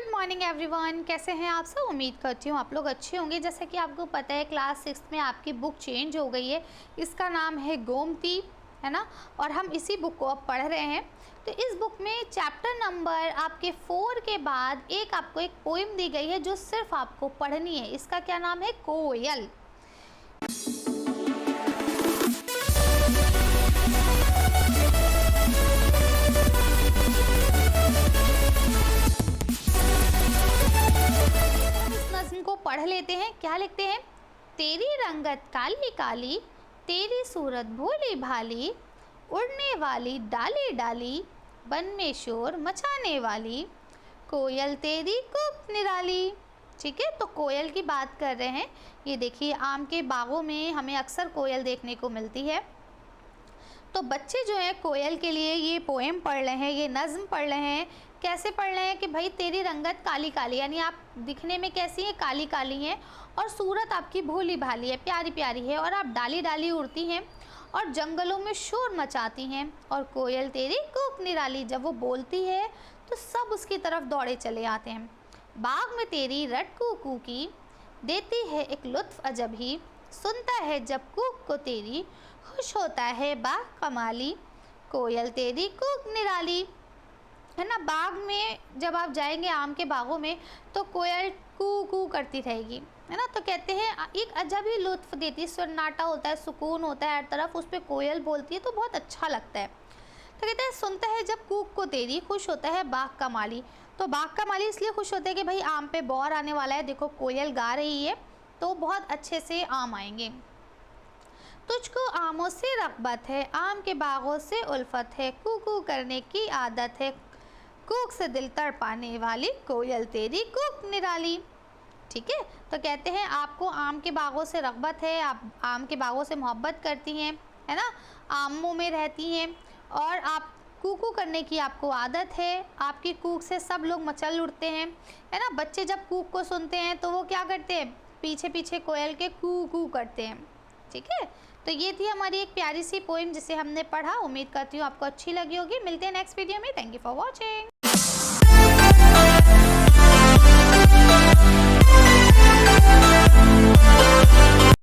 Morning everyone, कैसे हैं आप सब। उम्मीद करती हूँ आप लोग अच्छे होंगे। जैसे कि आपको पता है क्लास 6 में आपकी बुक चेंज हो गई है। इसका नाम है गोमती, है ना। और हम इसी बुक को अब पढ़ रहे हैं। तो इस बुक में चैप्टर नंबर आपके 4 के बाद आपको एक पोएम दी गई है जो सिर्फ आपको पढ़नी है। इसका क्या नाम है? कोयल। को पढ़ लेते हैं। क्या लिखते हैं? तेरी रंगत काली काली, तेरी सूरत भोली भाली, उड़ने वाली डाली डाली, बन में शोर मचाने वाली, कोयल तेरी कूक निराली। ठीक है, तो कोयल की बात कर रहे हैं। ये देखिए, आम के बागों में हमें अक्सर कोयल देखने को मिलती है। तो बच्चे जो है कोयल के लिए ये पोएम पढ़ रहे हैं, ये नज़्म पढ़ रहे हैं। कैसे पढ़ रहे हैं कि भाई तेरी रंगत काली काली, यानी आप दिखने में कैसी हैं? काली काली हैं। और सूरत आपकी भोली भाली है, प्यारी प्यारी है। और आप डाली डाली उड़ती हैं और जंगलों में शोर मचाती हैं। और कोयल तेरी कूक निराली, जब वो बोलती है तो सब उसकी तरफ दौड़े चले आते हैं। बाग में तेरी रट कू की, देती है एक लुत्फ अजब ही, सुनता है जब कूक को तेरी, खुश होता है बाग कमाली, कोयल तेरी कूक निराली। है ना, बाग में जब आप जाएंगे आम के बागों में तो कोयल कू कू करती रहेगी, है ना। तो कहते हैं एक अजब ही लुत्फ देती है, सन्नाटा होता है, सुकून होता है हर तरफ, उस पर कोयल बोलती है तो बहुत अच्छा लगता है। तो कहते हैं सुनता है जब कूक को तेरी, खुश होता है बाग का माली। तो बाग का माली इसलिए खुश होता है कि भाई आम पे बौर आने वाला है, देखो कोयल गा रही है तो बहुत अच्छे से आम आएंगे। तुझको आमों से रग़बत है, आम के बागों से उल्फत है, कू करने की आदत है, कूक से दिल तड़पाने वाली, कोयल तेरी कूक निराली। ठीक है, तो कहते हैं आपको आम के बागों से रग़बत है, आप आम के बागों से मोहब्बत करती हैं, है ना, आमों में रहती हैं और आप कूकू करने की आपको आदत है। आपकी कूक से सब लोग मचल उठते हैं, है ना। बच्चे जब कूक को सुनते हैं तो वो क्या करते हैं? पीछे पीछे कोयल के कू करते हैं। ठीक है, तो ये थी हमारी एक प्यारी सी पोएम जिसे हमने पढ़ा। उम्मीद करती हूँ आपको अच्छी लगी होगी। मिलते हैं नेक्स्ट वीडियो में। Thank you for watching.